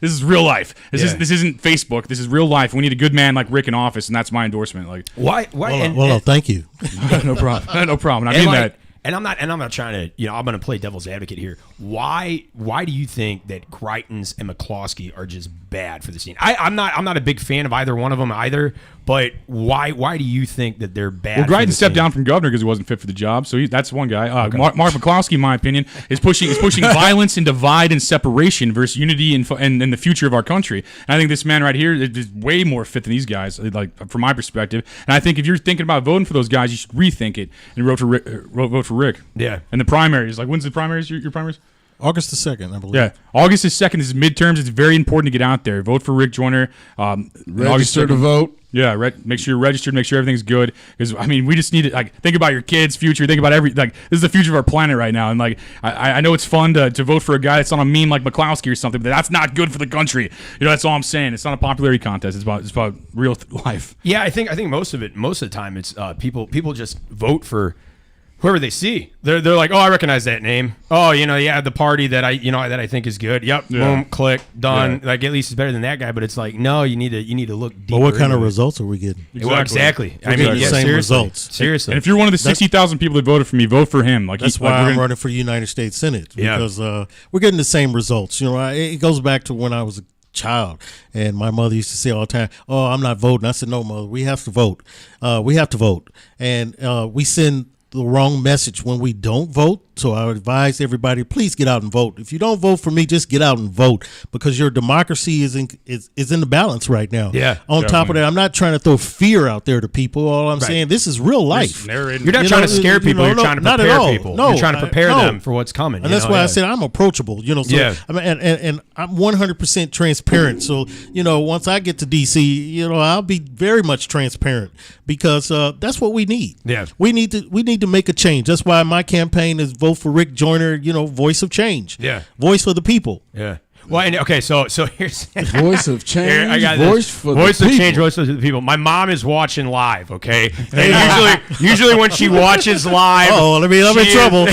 is real life. This isn't Facebook. This is real life. We need a good man like Rick in office, and that's my endorsement. Like, why? Well, thank you. No problem. No problem. I mean that. And I'm not trying to, I'm going to play devil's advocate here. Why do you think that Greitens and McCloskey are just bad for the scene? I'm not a big fan of either one of them either. But why do you think that they're bad? Well, Greitens stepped down from governor because he wasn't fit for the job. So that's one guy. Mark McCloskey, in my opinion, is pushing violence and divide and separation versus unity and the future of our country. And I think this man right here is way more fit than these guys, like from my perspective. And I think if you're thinking about voting for those guys, you should rethink it and vote for Rick. Yeah. And the primaries, like when's the primaries? Your primaries? August the 2nd, I believe. Yeah, August the 2nd is midterms. It's very important to get out there. Vote for Rick Joiner. Register to vote. Yeah, make sure you're registered. Make sure everything's good. Because we just need to think about your kids' future. Think about this is the future of our planet right now. And I know it's fun to vote for a guy that's on a meme like McCloskey or something, but that's not good for the country. That's all I'm saying. It's not a popularity contest. It's about real life. Yeah, I think most of the time it's people just vote for whoever they see. They're like, oh, I recognize that name. Oh, the party that I think is good. Yep, boom, click, done. Yeah. Like at least it's better than that guy. But it's like, no, you need to look deeper. But what kind of results are we getting? Exactly. I mean, the same results. Seriously. And if you're one of the 60,000 people that voted for me, vote for him. That's why I'm running for United States Senate because we're getting the same results. It goes back to when I was a child and my mother used to say all the time, oh, I'm not voting. I said, no, mother, we have to vote. We have to vote. And we send the wrong message when we don't vote. So I would advise everybody, please get out and vote. If you don't vote for me, just get out and vote because your democracy is in the balance right now. Yeah. On top of that, I'm not trying to throw fear out there to people. All I'm saying, this is real life. You're not trying to scare people. You're trying to prepare people. No, you're trying to prepare them for what's coming. And that's why I said I'm approachable. I mean, and I'm 100% transparent. So once I get to DC, I'll be very much transparent because that's what we need. Yeah. We need to make a change. That's why my campaign is vote for Rick Joiner, voice of change. Yeah. Voice for the people. Yeah. Well, and okay, so here's voice of change. Here, I got voice this. for voice the of people. change, voice of the people. My mom is watching live, okay? And usually when she watches live, I'm in trouble.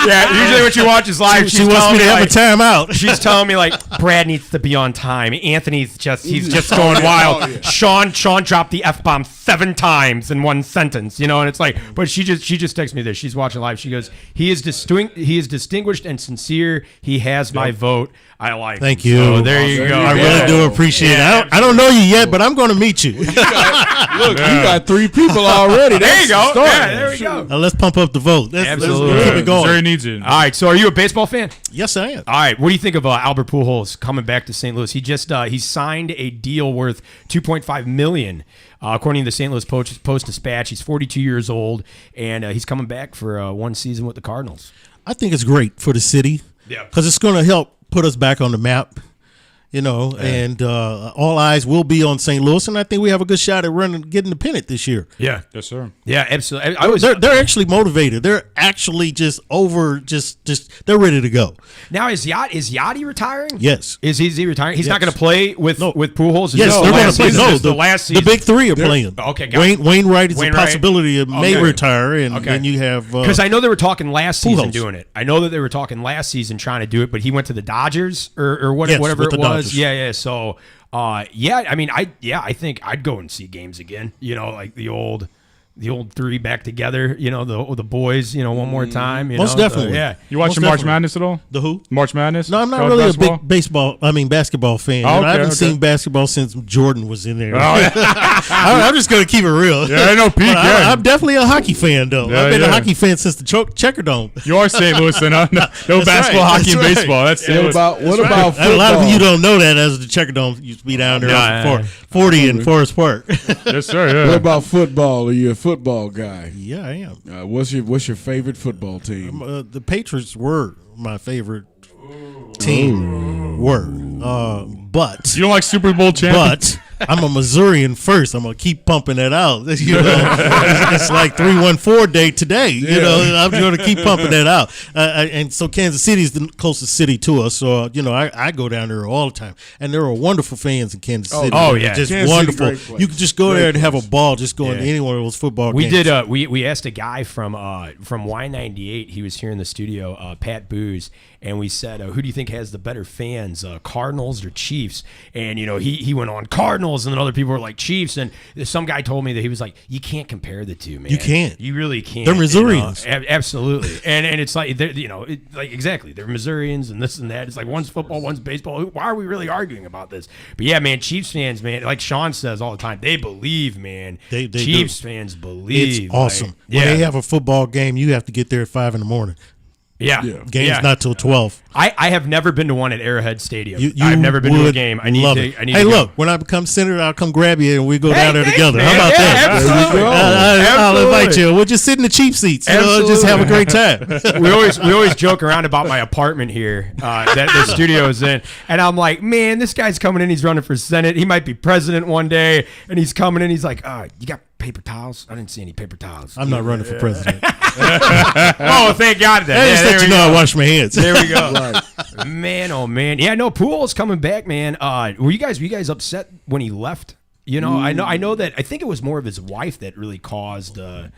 Yeah, usually when she watches live, she wants me to have a timeout. She's telling me Brad needs to be on time. Anthony's he's just going wild. Yeah. Sean dropped the F-bomb 7 times in one sentence, and it's like, but she just texts me this. She's watching live. She goes, he is distinguished and sincere. He has my vote. I like. Thank you. So there you go. I really do appreciate it. I don't know you yet, but I'm going to meet you. You got 3 people already. There you go. Yeah, there we go. Let's pump up the vote. Absolutely. Let's keep it going. Missouri needs it. All right. So, are you a baseball fan? Yes, I am. All right. What do you think of Albert Pujols coming back to St. Louis? He just he signed a deal worth $2.5 million. According to the St. Louis Post-Dispatch, he's 42 years old, and he's coming back for one season with the Cardinals. I think it's great for the city because it's going to help put us back on the map, and all eyes will be on St. Louis, and I think we have a good shot at getting the pennant this year. Yeah. Yes, sir. Yeah, absolutely. They're actually motivated. They're actually just they're ready to go. Now, is Yachty retiring? Yes. Is he retiring? He's not going to play with Pujols? Yes, they're going to play. No, the last season. The big 3 are playing. Okay, got it. Wainwright is a possibility of may retire, and then you have because I know they were talking last season Pujols. doing it. I know that they were talking last season trying to do it, but he went to the Dodgers or whatever it was. Dodgers. Yeah. So, I mean, I think I'd go and see games again. Like the old the old three back together, the boys, one more time. Most definitely. Yeah. You watching March Madness at all? The who? March Madness? No, I'm not College really basketball? a big basketball fan. Oh, I haven't okay. seen basketball since Jordan was in there. Oh, yeah. I'm just going to keep it real. Yeah, I know, Pete. I'm definitely a hockey fan, though. Yeah, I've been yeah. a hockey fan since the Checker Dome. You are St. Louis, then, huh? No basketball, right. hockey, and That's baseball. That's St. Louis. What about football? A lot of you don't know that, as the Checker Dome used to be down there off of 40 in Forest Park. Yes, sir. Yeah. What about football? Are you a football guy? Yeah, I am. What's your favorite football team? The Patriots were my favorite team. But You don't like Super Bowl champions? But I'm a Missourian first. I'm gonna keep pumping that out. It's like 314 day today. I'm gonna keep pumping that out. And so Kansas City is the closest city to us. So I go down there all the time, and there are wonderful fans in Kansas City. Oh, yeah. just Kansas City, wonderful. great place. You could just go there and have a place. ball, just going to any one of those football We games. did. We asked a guy from Y98. He was here in the studio, Pat Booze, and we said, "Who do you think has the better fans, Cardinals or Chiefs?" And he went on Cardinals, and then other people were like Chiefs. And some guy told me that he was like, "You can't compare the two, man. You can't. You really can't. They're Missourians. Absolutely." And it's like like exactly, they're Missourians and this and that. It's like one's football, one's baseball. Why are we really arguing about this? But yeah, man, Chiefs fans, man, like Sean says all the time, they believe, man. They Chiefs do. fans believe. It's awesome. Like, When they have a football game, you have to get there at 5 a.m. Yeah. Game's not till 12. I have never been to one at Arrowhead Stadium. You I've never been to a would game. I love need it. to. I need Hey, to go. look, when I become senator, I'll come grab you and we go down there thanks, together. man. How about Yeah, that? absolutely. I'll Absolutely. invite you. We'll just sit in the cheap seats. Just have a great time. we always joke around about my apartment here that the studio is in, and I'm like, man, this guy's coming in. He's running for Senate. He might be president one day, and he's coming in. He's like, you got paper towels? I didn't see any paper towels. I'm not running for president. Oh, thank God. Then. Hey, just there let we you know go. I wash my hands. There we go. Man, oh man. Yeah, no, Pujols coming back, man. Were you guys upset when he left? I know that I think it was more of his wife that really caused a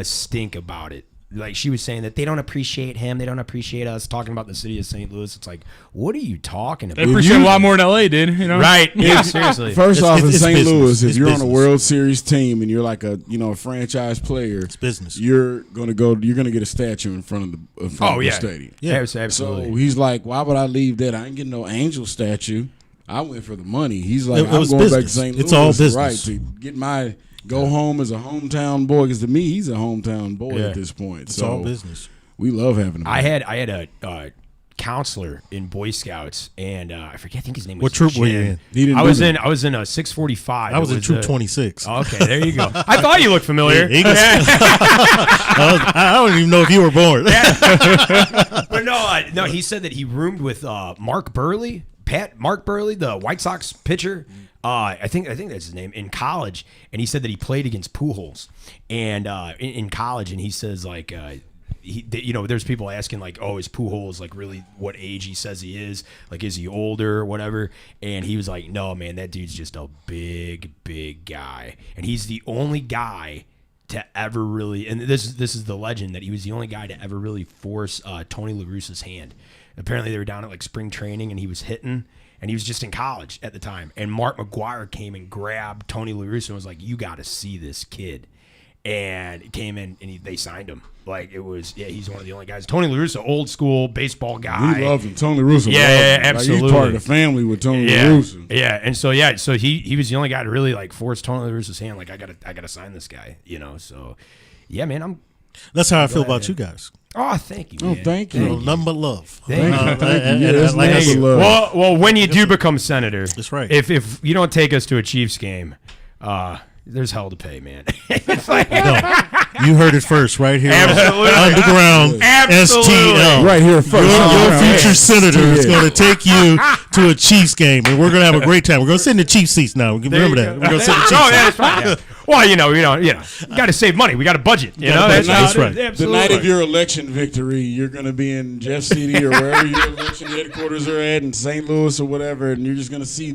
stink about it. Like she was saying that they don't appreciate him, they don't appreciate us, talking about the city of St. Louis. It's like, what are you talking about? They appreciate a lot more than LA did, Right. Yeah, seriously. First off, in it's St. business. Louis, if It's you're on business. a World Series team and you're like a franchise player, It's business. You're gonna get a statue in front of the stadium. Yeah, absolutely. So he's like, why would I leave that? I ain't getting no angel statue. I went for the money. He's like, It I'm was going back to business. St. Louis. It's all business. Right, to get my go home as a hometown boy. Because to me, he's a hometown boy Yeah. at this point. It's so all business. we love having him. I had a counselor in Boy Scouts, and I forget. I think his name was What troop were you Jim. in? He didn't I do was that. in. I was in a 645. I was It in Troop a- 26. Okay, there you go. I thought you looked familiar. Eagles. I don't even know if you were born. But no, he said that he roomed with Mark Burley, the White Sox pitcher. I think that's his name, in college, and he said that he played against Pujols, and in college, and he says like. There's people asking like, oh, is Pujols like really what age he says he is? Like, is he older or whatever? And he was like, no, man, that dude's just a big, big guy, and he's the only guy to ever really, and this is the legend, that he was the only guy to ever really force Tony La Russa's hand. Apparently, they were down at like spring training, and he was hitting. And he was just in college at the time. And Mark McGuire came and grabbed Tony La Russa and was like, you got to see this kid. And he came in and they signed him. Like, it was, he's one of the only guys. Tony La Russa, old school baseball guy. We loved him. Tony Russo. Yeah, loved him. absolutely. Like, he's part of the family with Tony Yeah. La Russa. Yeah. And so, so he was the only guy to really like force Tony La Russa's hand. Like, I gotta sign this guy, So, yeah, man, That's how I feel about you guys. oh, thank you, Oh, man. thank you. Nothing but love. Thank you. Uh, Thank you. and- Yeah, and that's like I nice said, of love. Well, when you do become senator, That's right. If you don't take us to a Chiefs game, there's hell to pay, man. It's like, You heard it first, right here. Absolutely. Underground Absolutely. STL. Right here first. Your future senator is Yeah. going to take you to a Chiefs game, and we're going to have a great time. We're going to sit in the Chiefs seats now. Remember that. We're going to sit in the Chiefs Oh, seats. yeah, that's fine. Yeah. Well, you got to save money. We got a budget. You know, budget. that's That's right. The Absolutely. night of your election victory, you're going to be in Jeff City or wherever your election headquarters are at in St. Louis or whatever, and you're just going to see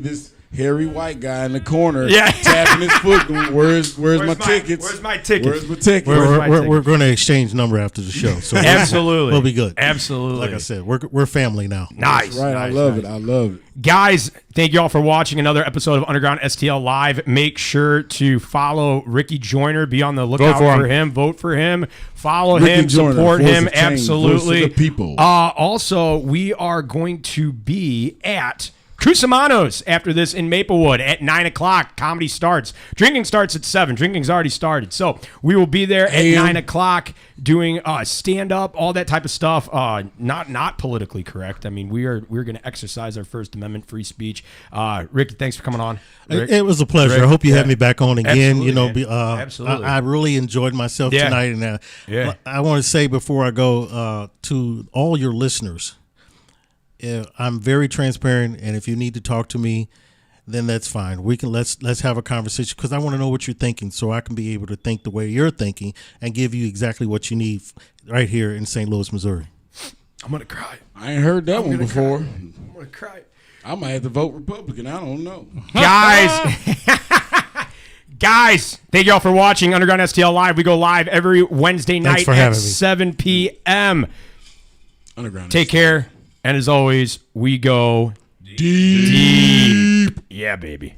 hairy white guy in the corner, Yeah. tapping his foot. Going, where's my tickets? Where's my tickets? Where's my tickets? We're going to exchange number after the show. So Absolutely. we'll be good. Absolutely. Like I said, we're family now. Nice. Right, I love it. I love it. Guys, thank you all for watching another episode of Underground STL Live. Make sure to follow Rickey Joiner. Be on the lookout for him. Vote for him. Follow Rickey him. Joiner, Support voice him. of change, Absolutely. voice of the people. Also, we are going to be at Cusamanos after this in Maplewood at 9 o'clock. Comedy starts. Drinking starts at 7. Drinking's already started. So we will be there at 9 o'clock doing stand-up, all that type of stuff. Not politically correct. I mean, we're going to exercise our First Amendment free speech. Rick, thanks for coming on. Rick? It was a pleasure. Rick, I hope you have me back on again. Absolutely, Absolutely. I really enjoyed myself Yeah. tonight. And I want to say before I go to all your listeners, I'm very transparent, and if you need to talk to me, then that's fine. We can let's have a conversation because I want to know what you're thinking, so I can be able to think the way you're thinking and give you exactly what you need right here in St. Louis, Missouri. I'm gonna cry. I ain't heard that one before. I'm gonna cry. I might have to vote Republican. I don't know. Guys, thank you all for watching Underground STL Live. We go live every Wednesday night for at having me. 7 p.m. Underground. Take care. And as always, we go deep. Yeah, baby.